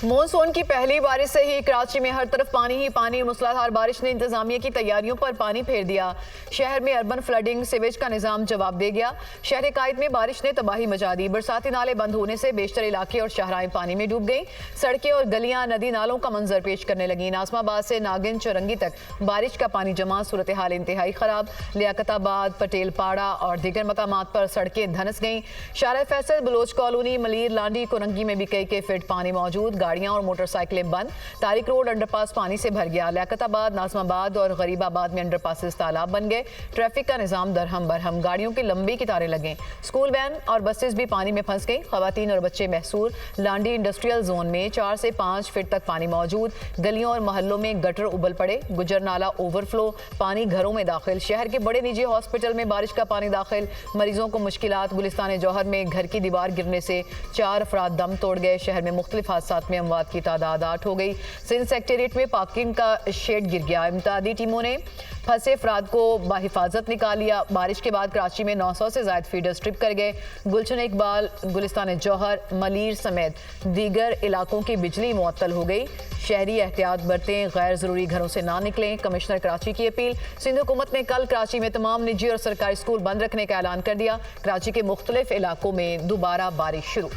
Monsoon की पहली बारिश से ही कराची में हर तरफ पानी ही पानी। मूसलाधार बारिश ने इंतजामिया की तैयारियों पर पानी फेर दिया। शहर में अर्बन फ्लडिंग सीवेज का निजाम जवाब दे गया। शहर कायद में बारिश ने तबाही मचा दी। बरसाती नाले बंद होने से बेशतर इलाके और शहराएं पानी में डूब गई। सड़कें और गलियां नदी नालों का मंजर पेश करने लगी। नाजमाबाद से नागिन चौरंगी तक बारिश का पानी जमा। सूरत हाल इंतहाई खराब। लियाकताबाद, पटेल पाड़ा और दीगर मकामात पर सड़कें धंस गईं। शारा फैसल, बलोच कॉलोनी, मलीर, लांडी, कोरंगी में भी कई फीट पानी मौजूद। गाड़ियां और मोटरसाइकिलें बंद। तारिक रोड अंडरपास पानी से भर गया। लियाकताबाद, नाजमाबाद और गरीबाबाद में अंडरपासेस तालाब बन गए। ट्रैफिक का निजाम दरहम बरहम। गाड़ियों की लंबी कतारें लगे। स्कूल वैन और बसेस भी पानी में फंस गई। खवातीन और बच्चे महसूर। लांडी इंडस्ट्रियल जोन में 4 से 5 फीट तक पानी मौजूद। गलियों और मोहल्लों में गटर उबल पड़े। गुजर नाला ओवरफ्लो। पानी घरों में दाखिल। शहर के बड़े निजी हॉस्पिटल में बारिश का पानी दाखिल। मरीजों को मुश्किलात। गुलिस्तान जौहर में घर की दीवार गिरने से 4 अफराद दम तोड़ गए। शहर में मुख्तलिफ हादसात में अमवात की तादाद 8 हो गई। सिंध सेक्रेटेरिएट में पार्किंग का शेड गिर गया। इमदादी टीमों ने फंसे अफराद को बाहिफाजत निकाल लिया। बारिश के बाद कराची में 900 से ज्यादा फीडर स्ट्रिप कर गए। गुलशन इकबाल, गुलिस्तान जौहर, मलीर समेत दीगर इलाकों की बिजली मुअत्तल हो गई। शहरी एहतियात बरतें, गैर जरूरी घरों से ना निकलें। कमिश्नर कराची की अपील। सिंध हुकूमत ने कल कराची में तमाम निजी और सरकारी स्कूल बंद रखने का ऐलान कर दिया। कराची के मुख्तलिफ इलाकों में दोबारा बारिश शुरू।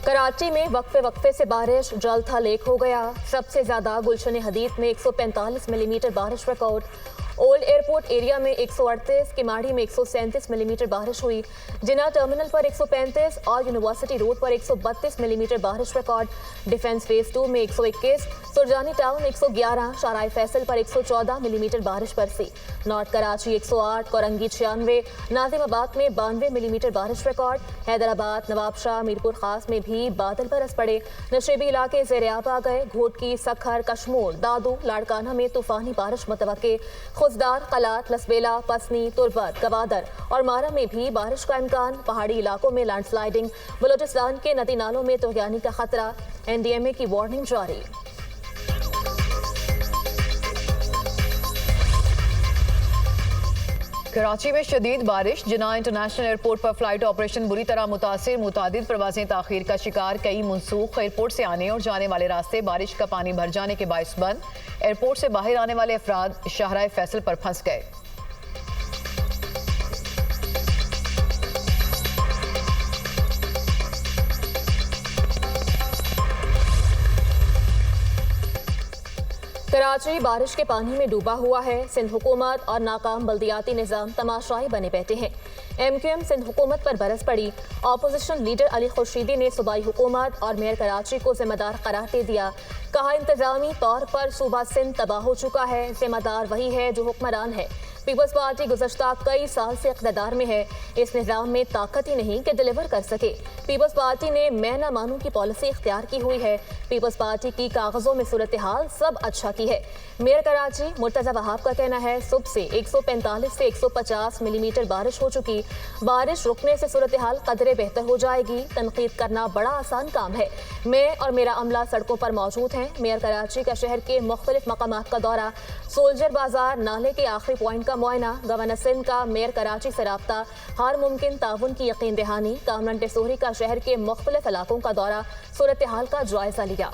कराची में वक्फे से बारिश। जल था लेक हो गया। सबसे ज्यादा गुलशन हदीद में 145 मिलीमीटर बारिश रिकॉर्ड। ओल्ड एयरपोर्ट एरिया में 138, किमाड़ी में 137 मिलीमीटर बारिश हुई। जिना टर्मिनल पर 135 और यूनिवर्सिटी रोड पर 132 मिलीमीटर बारिश रिकॉर्ड। डिफेंस फेज 2 में 121, सुरजानी टाउन 111, शाराय फैसल पर 114 मिलीमीटर बारिश बरसी। नॉर्थ कराची 108, कोरंगी 96, नाजिमाबाद में 92 मिलीमीटर बारिश रिकॉर्ड। हैदराबाद, नवाबशाह, मीरपुर खास में भी बादल बरस पड़े। नशेबी इलाके ज़ेर-ए-आब आ गए। घोटकी, सखर, कशमोर, दादू, लाड़काना में तूफानी बारिश मुतवक्के। खुजदार, कलात, लसबेला, पसनी, तुरबत, गवादर और मारा में भी बारिश का इम्कान। पहाड़ी इलाकों में लैंडस्लाइडिंग। बलोचिस्तान के नदी नालों में तोगयानी का खतरा। NDMA की वार्निंग जारी। कराची में शदीद बारिश। जिना इंटरनेशनल एयरपोर्ट पर फ्लाइट ऑपरेशन बुरी तरह मुतासिर। मुतादिद प्रवासें ताखीर का शिकार। कई मनसूख। एयरपोर्ट से आने और जाने वाले रास्ते बारिश का पानी भर जाने के बायस बंद। एयरपोर्ट से बाहर आने वाले अफराद शाहराह फैसल पर फंस गए। कराची बारिश के पानी में डूबा हुआ है। सिंध हुकूमत और नाकाम बल्दियाती निज़ाम तमाशाई बने बैठे हैं। MQM सिंध हुकूमत पर बरस पड़ी। अपोजिशन लीडर अली खुर्शीदी ने सूबाई हुकूमत और मेयर कराची को जिम्मेदार करार दे दिया। कहा, इंतजामी तौर पर सूबा सिंध तबाह हो चुका है। जिम्मेदार वही है जो हुक्मरान है। पीपल्स पार्टी गुज़श्ता कई साल से इक़्तिदार में है। इस निज़ाम में ताकत ही नहीं कि डिलीवर कर सके। पीपल्स पार्टी ने मैं ना मानूं की पॉलिसी इख्तियार की हुई है। पीपल्स पार्टी की कागजों में सूरत हाल सब अच्छा की है। मेयर कराची मुर्तज़ा वहाब का कहना है, सुबह से 145 से 150 मिलीमीटर बारिश हो चुकी। बारिश रुकने से सूरत हाल कदरे बेहतर हो जाएगी। तनकीद करना बड़ा आसान काम है। मैं और मेरा अमला सड़कों पर मौजूद हैं। मेयर कराची का शहर के मुख्तलिफ मकामात का दौरा। सोल्जर बाजार नाले के आखिरी पॉइंट का मुआयना। गवर्नर सिंध का मेयर कराची से राब्ता। हर मुमकिन ताउन की यकीन दहानी। कामरान टेसोरी का शहर के मुख्तलिफ इलाकों का दौरा। सूरत हाल का जायजा लिया।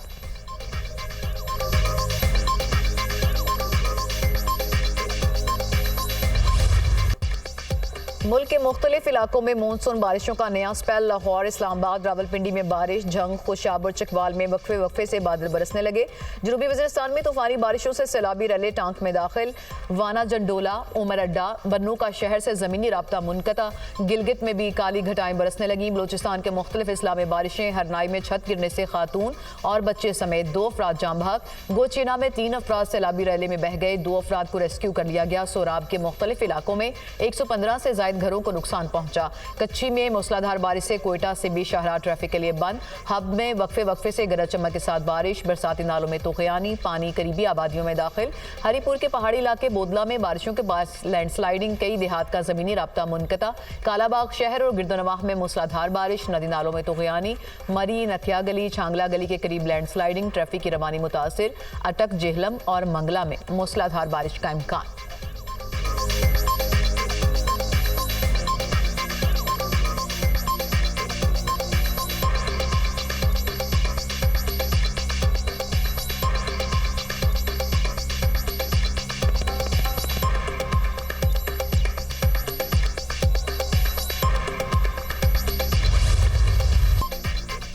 मुल्क के मुख्तलिफ इलाकों में मानसून बारिशों का नया स्पेल। लाहौर, इस्लामाबाद, रावलपिंडी में बारिश। जंग, खुशाब और चकवाल में वक्फे से बादल बरसने लगे। जनूबी वज़ीरिस्तान में तूफानी बारिशों से सैलाबी रैले टांक में दाखिल। वाना, जंडोला, उमर अड्डा, बन्नू का शहर से ज़मीनी राब्ता मुनक़ता। गिलगित में भी काली घटाएं बरसने लगी। बलोचिस्तान के मुख्तलिफ इस्ला में बारिशें। हरनाई में छत गिरने से खातून और बच्चे समेत 2 अफराद जाम भाग। गोचीना में 3 अफराद सैलाबी रैले में बह गए। 2 अफराद को रेस्क्यू कर लिया गया। सोराब के मुख्तलिफ इलाकों में 115 से ज़ायद घरों को नुकसान पहुंचा। कच्ची में मूसलाधार बारिश से कोयटा से भी शाहराह ट्रैफिक के लिए बंद। हब में वक्फे से गरज चमक के साथ बारिश, बरसाती नालों में तूफ़ानी पानी करीबी आबादियों में दाखिल। हरीपुर के पहाड़ी इलाके बोदला में बारिशों के बाद लैंडस्लाइडिंग, कई देहात का जमीनी राब्ता मुनक़ता। कालाबाग शहर और गिरदनवाह में मूसलाधार बारिश, नदी नालों में तूफ़ानी, मरी, नथिया गली, छांगला गली के करीब लैंडस्लाइडिंग, ट्रैफिक की रवानी मुतासिर। अटक, जेहलम और मंगला में मूसलाधार बारिश का इम्कान।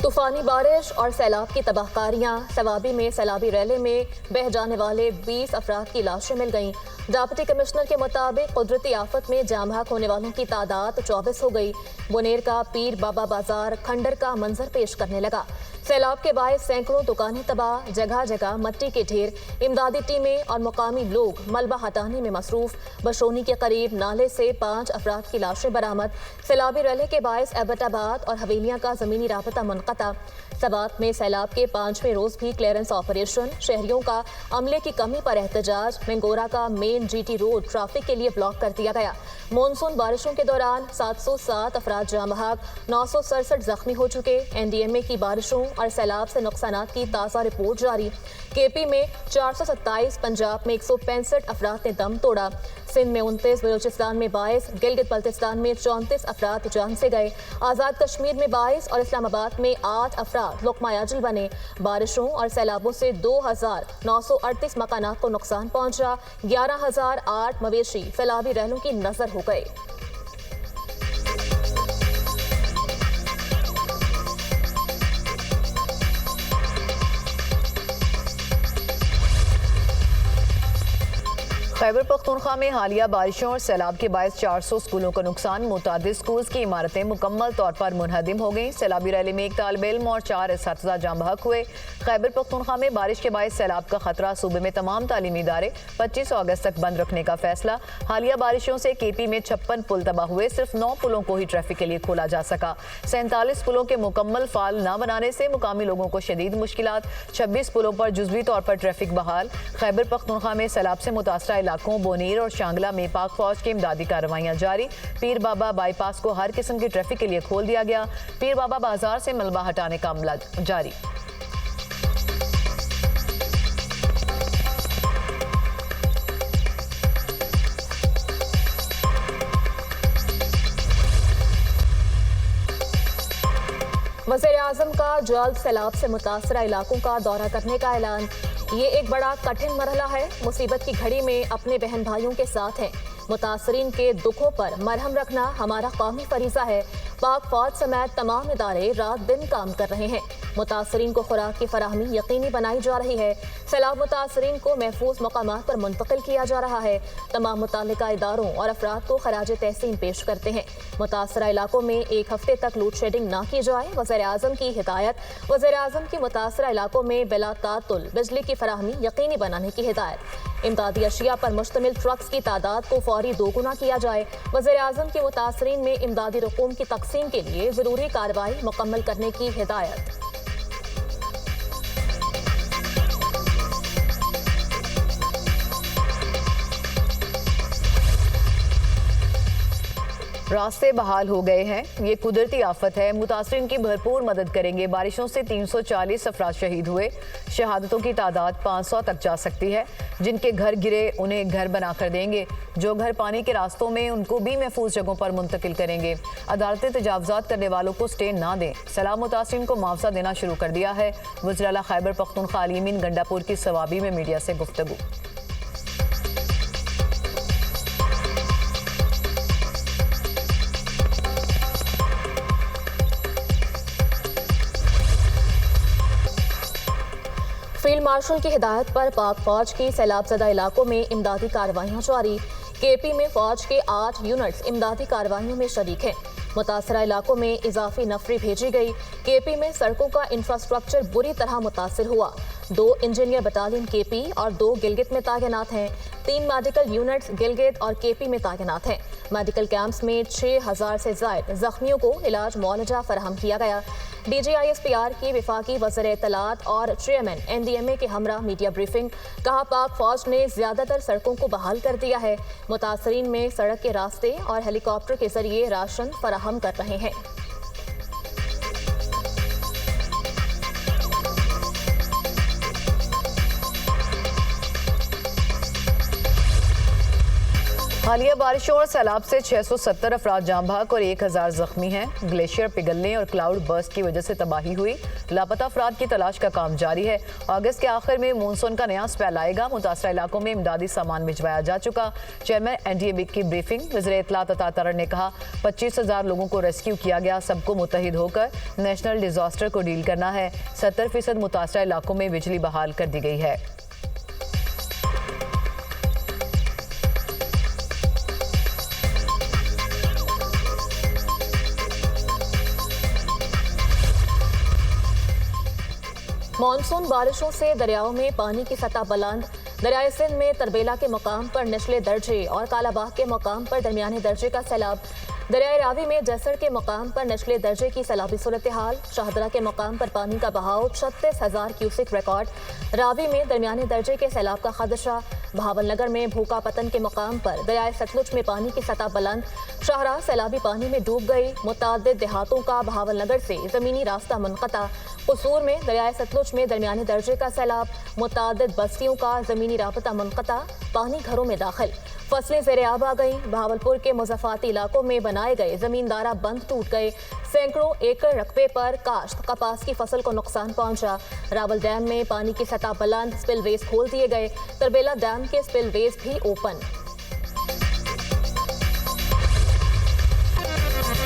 तूफानी बारिश और सैलाब की तबाहकारियां। सवाबी में सैलाबी रैली में बह जाने वाले 20 अफराद की लाशें मिल गईं। डिप्टी कमिश्नर के मुताबिक कुदरती आफत में जाम बहक होने वालों की तादाद 24 हो गई। बुनेर का पीर बाबा बाजार खंडर का मंजर पेश करने लगा। सैलाब के बायस सैकड़ों दुकानें तबाह, जगह जगह मट्टी के ढेर। इमदादी टीमें और मुकामी लोग मलबा हटाने में मसरूफ। बशोनी के करीब नाले से 5 अफराद की लाशें बरामद। सैलाबी रैली के बायस एबटाबाद और हवेलियां का जमीनी राबता मुनक़ता। सबात में सैलाब के 5वें रोज भी क्लियरेंस ऑपरेशन। शहरियों का अमले की कमी पर एहतजाज। मेंगोरा का मेन GT रोड ट्रैफिक के लिए ब्लॉक कर दिया गया। मानसून बारिशों के दौरान 707 अफराद जाम बहक, 967 जख्मी हो चुके। NDMA की बारिशों और सैलाब से नुकसानात की ताज़ा रिपोर्ट जारी। KP में 427, पंजाब में 165 अफराद ने दम तोड़ा। सिंध में 29, बलूचिस्तान में 22, गिलगित बल्तिस्तान में 34 अफराद जान से गए। आज़ाद कश्मीर में 22 और इस्लामाबाद में 8 अफराद लुक़मा-ए-अजल बने। बारिशों और सैलाबों से 2938 मकानात को नुकसान पहुंचा। 11,008 मवेशी सैलाबी रैलों की नजर हो गए। खैबर पख्तूनख्वा में हालिया बारिशों और सैलाब के बायस 400 स्कूलों का नुकसान। मुतादिद स्कूल्स की इमारतें मुकम्मल तौर पर मुनहदिम हो गईं। सैलाबी रैली में एक तालिब इल्म और 4 इस्तिज़ा जाम बहक हुए। खैबर पख्तूनख्वा में बारिश के बायस सैलाब का खतरा। सूबे में तमाम तालीमी इदारे 25 अगस्त तक बंद रखने का फैसला। हालिया बारिशों से KP में 56 पुल तबाह हुए। सिर्फ 9 पुलों को ही ट्रैफिक के लिए खोला जा सका। 47 पुलों के मुकम्मल फाल न बनाने से मुकामी लोगों को शदीद मुश्किलात। 26 पुलों पर जुज़वी तौर पर ट्रैफिक बहाल। खैबर पख्तूनख्वा में सैलाब से मुतासरा इलाकों बोनीर और शांगला में पाक फौज की इमदादी कार्रवाइयां जारी। पीर बाबा बाईपास को हर किस्म की ट्रैफिक के लिए खोल दिया गया। पीर बाबा बाजार से मलबा हटाने का अमला जारी। वज़ीर आज़म का जल्द सैलाब से मुतासरा इलाकों का दौरा करने का ऐलान। ये एक बड़ा कठिन मरहला है। मुसीबत की घड़ी में अपने बहन भाइयों के साथ हैं। मुतासरीन के दुखों पर मरहम रखना हमारा कौमी फरीज़ा है। पाक फौज समेत तमाम इदारे रात दिन काम कर रहे हैं। मुतासरीन को खुराक की फराहमी यकीनी बनाई जा रही है। सैलाब मुतासरीन को महफूज मकामात पर मुंतकिल किया जा रहा है। तमाम मुताल्लिका इदारों और अफराद को खराज तहसीन पेश करते हैं। मुतासरा इलाकों में 1 हफ्ते तक लोड शेडिंग ना की जाए, वज़ीर आज़म की हिदायत। वज़ीर आज़म की मुतासरा इलाकों में बिला तातुल बिजली की फराहमी यकीनी बनाने की हिदायत। इमदादी अशिया पर मुश्तमिल ट्रक्स की तादाद को फौरी दोगुना किया जाए। वज़ीर आज़म की मुतासरीन में इमदादी रकूम की तकसीम के लिए ज़रूरी कार्रवाई मुकम्मल करने की हिदायत। रास्ते बहाल हो गए हैं। ये कुदरती आफत है। मुतासरीन की भरपूर मदद करेंगे। बारिशों से 340 अफराद शहीद हुए। शहादतों की तादाद 500 तक जा सकती है। जिनके घर गिरे उन्हें घर बनाकर देंगे। जो घर पानी के रास्तों में उनको भी महफूज जगहों पर मुंतकिल करेंगे। अदालतें तजावुज़ात करने वालों को स्टे ना दें। सैलाब मुतासरीन को मुआवजा देना शुरू कर दिया है। वज़ीर आला खैबर पख्तूनख्वा अली अमीन गंडापुर की सवाबी में मीडिया से गुफ्तगू। फील्ड मार्शल की हिदायत पर पाक फौज की सैलाबज़दा इलाकों में इमदादी कार्रवाइयाँ जारी। KP में फौज के 8 यूनिट्स इमदादी कार्रवाइयों में शरीक हैं। मुतासरा इलाकों में इजाफी नफरी भेजी गई। KP में सड़कों का इंफ्रास्ट्रक्चर बुरी तरह मुतासिर हुआ। 2 इंजीनियर बटालियन केपी और 2 गिलगित में तैनात हैं। 3 मेडिकल यूनिट्स गिलगित और केपी में तैनात हैं। मेडिकल कैंप्स में 6000 से ज्यादा जख्मियों को इलाज मुआवजा फराहम किया गया। DGISPR की विफाकी वज़ीर इत्तलात और चेयरमैन NDMA के हमरा मीडिया ब्रीफिंग। कहा, पाक फौज ने ज्यादातर सड़कों को बहाल कर दिया है। मुतासरीन में सड़क के रास्ते और हेलीकॉप्टर के जरिए राशन फराहम कर रहे हैं। हालिया बारिशों और सैलाब से 670 अफराद जाम भाग और 1000 जख्मी हैं। ग्लेशियर पिघलने और क्लाउड बर्स्ट की वजह से तबाही हुई। लापता अफराद की तलाश का काम जारी है। अगस्त के आखिर में मानसून का नया स्पेल आएगा। मुतासरा इलाकों में इमदादी सामान भिजवाया जा चुका। चेयरमैन NDMA की ब्रीफिंग। वज़ीर इत्तलात अता तरर ने कहा, 25,000 लोगों को रेस्क्यू किया गया। सबको मुत्तहिद होकर नेशनल डिजास्टर को डील करना है। 70% मुतासरा इलाकों में बिजली बहाल कर दी गई है। मानसून बारिशों से दरियाओं में पानी की सतह बुलंद। दरियाए सिंध में तरबेला के मुकाम पर निचले दर्जे और कालाबाग के मुकाम पर दरमियाने दर्जे का सैलाब। दरियाए रावी में जसर के मुकाम पर निचले दर्जे की सैलाबी सूरत हाल। शाहदरा के मुकाम पर पानी का बहाव 36,000 क्यूसिक रिकॉर्ड। रावी में दरमियाने दर्जे के सैलाब का खदशा। भावलनगर में भूखा पतन के मुकाम पर दरियाए सतलुज में पानी की सतह बुलंद। शाहरा सैलाबी पानी में डूब गई। मुतअद्दिद देहातों का भावलनगर से ज़मीनी रास्ता मुनक़ता। कसूर में दरियाए सतलुज में दरमियाने दर्जे का सैलाब। मुतअद्दिद बस्तियों का ज़मीनी राबता मुनक़ता। पानी घरों में दाखिल। फसलें ज़ेर-ए-आब आ गईं। बहावलपुर के मुज़फ़्फ़ाती इलाकों में बनाए गए ज़मींदारा बंद टूट गए। सैकड़ों एकड़ रकबे पर काश्त कपास की फसल को नुकसान पहुंचा। रावल डैम में पानी की सतह बुलंद। स्पिलवेज खोल दिए गए। तरबेला डैम के स्पिलवेज भी ओपन।